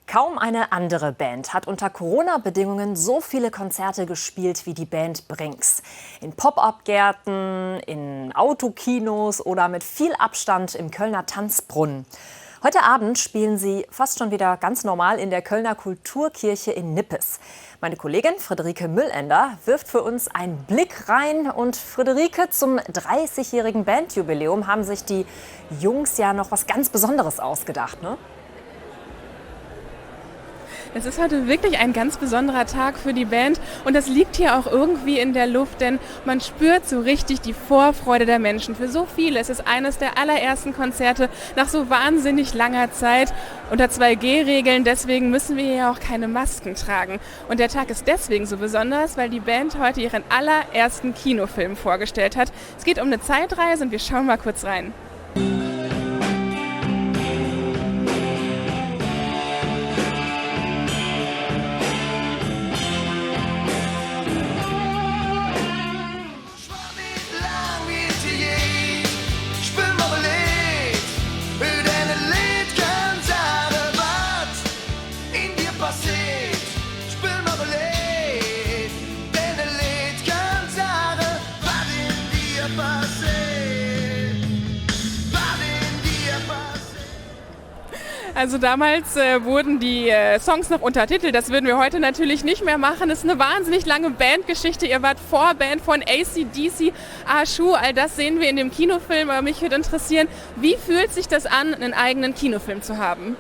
Kaum eine andere Band hat unter Corona-Bedingungen so viele Konzerte gespielt wie die Band Brinks. In Pop-up-Gärten, in Autokinos oder mit viel Abstand im Kölner Tanzbrunnen. Heute Abend spielen sie fast schon wieder ganz normal in der Kölner Kulturkirche in Nippes. Meine Kollegin Friederike Müllender wirft für uns einen Blick rein. Und Friederike, zum 30-jährigen Bandjubiläum haben sich die Jungs ja noch was ganz Besonderes ausgedacht, ne? Es ist heute wirklich ein ganz besonderer Tag für die Band und das liegt hier auch irgendwie in der Luft, denn man spürt so richtig die Vorfreude der Menschen. Für so viele ist es eines der allerersten Konzerte nach so wahnsinnig langer Zeit unter 2G-Regeln. Deswegen müssen wir hier auch keine Masken tragen. Und der Tag ist deswegen so besonders, weil die Band heute ihren allerersten Kinofilm vorgestellt hat. Es geht um eine Zeitreise und wir schauen mal kurz rein. Also damals wurden die Songs noch untertitelt, das würden wir heute natürlich nicht mehr machen. Es ist eine wahnsinnig lange Bandgeschichte. Ihr wart Vorband von AC/DC, Ashu, all das sehen wir in dem Kinofilm. Aber mich würde interessieren, wie fühlt sich das an, einen eigenen Kinofilm zu haben?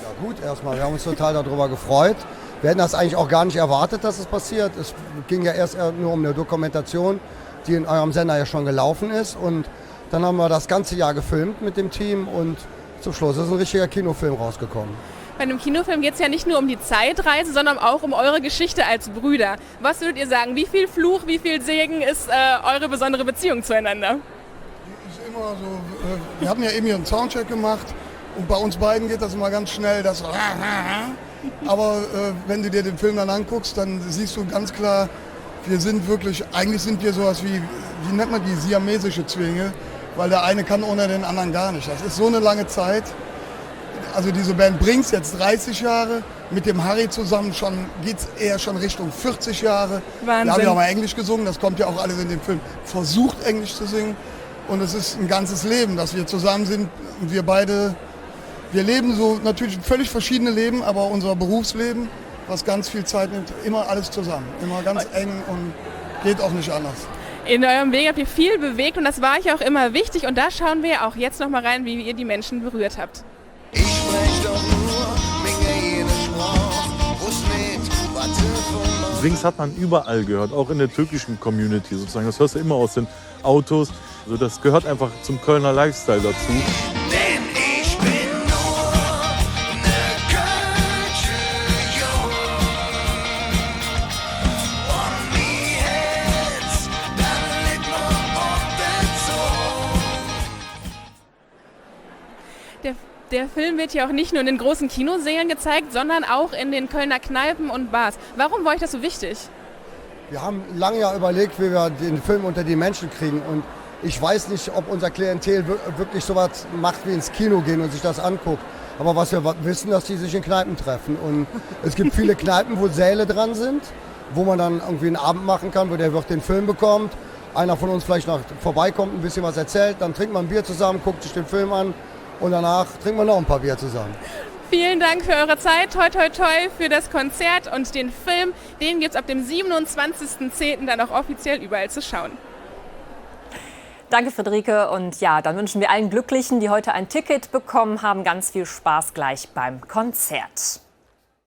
Ja gut, erstmal, wir haben uns total darüber gefreut. Wir hätten das eigentlich auch gar nicht erwartet, dass es passiert. Es ging ja erst nur um eine Dokumentation, die in eurem Sender ja schon gelaufen ist. Und dann haben wir das ganze Jahr gefilmt mit dem Team und zum Schluss ist ein richtiger Kinofilm rausgekommen. Bei einem Kinofilm geht es ja nicht nur um die Zeitreise, sondern auch um eure Geschichte als Brüder. Was würdet ihr sagen, wie viel Fluch, wie viel Segen ist eure besondere Beziehung zueinander? Ist immer so, wir hatten ja eben hier einen Soundcheck gemacht und bei uns beiden geht das immer ganz schnell, das aber wenn du dir den Film dann anguckst, dann siehst du ganz klar, wir sind wirklich, eigentlich sind wir sowas wie nennt man die, siamesische Zwillinge. Weil der eine kann ohne den anderen gar nicht. Das ist so eine lange Zeit. Also diese Band Brinks jetzt 30 Jahre, mit dem Harry zusammen geht es eher schon Richtung 40 Jahre. Wahnsinn. Wir haben ja auch mal Englisch gesungen, das kommt ja auch alles in dem Film. Versucht Englisch zu singen und es ist ein ganzes Leben, dass wir zusammen sind. Und wir leben so natürlich völlig verschiedene Leben, aber unser Berufsleben, was ganz viel Zeit nimmt, immer alles zusammen. Immer ganz eng und geht auch nicht anders. In eurem Weg habt ihr viel bewegt und das war euch auch immer wichtig. Und da schauen wir auch jetzt noch mal rein, wie ihr die Menschen berührt habt. Ich sprech doch nur, minge jede Sprache, wo's mit, warte von Brinks hat man überall gehört, auch in der türkischen Community sozusagen. Das hörst du immer aus den Autos. Also das gehört einfach zum Kölner Lifestyle dazu. Denn ich bin nur ne Kölsche Jung. Und mi Herz, dann liegt noch auf der Zunge. Der Film wird ja auch nicht nur in den großen Kinosälen gezeigt, sondern auch in den Kölner Kneipen und Bars. Warum war euch das so wichtig? Wir haben lange ja überlegt, wie wir den Film unter die Menschen kriegen. Und ich weiß nicht, ob unser Klientel wirklich sowas macht, wie ins Kino gehen und sich das anguckt. Aber was wir wissen, dass die sich in Kneipen treffen. Und es gibt viele Kneipen, wo Säle dran sind, wo man dann irgendwie einen Abend machen kann, wo der Wirt den Film bekommt. Einer von uns vielleicht noch vorbeikommt, ein bisschen was erzählt, dann trinkt man ein Bier zusammen, guckt sich den Film an und danach trinkt man noch ein paar Bier zusammen. Vielen Dank für eure Zeit, toi toi toi für das Konzert und den Film. Den gibt es ab dem 27.10. dann auch offiziell überall zu schauen. Danke, Friederike. Und ja, dann wünschen wir allen Glücklichen, die heute ein Ticket bekommen haben, ganz viel Spaß gleich beim Konzert.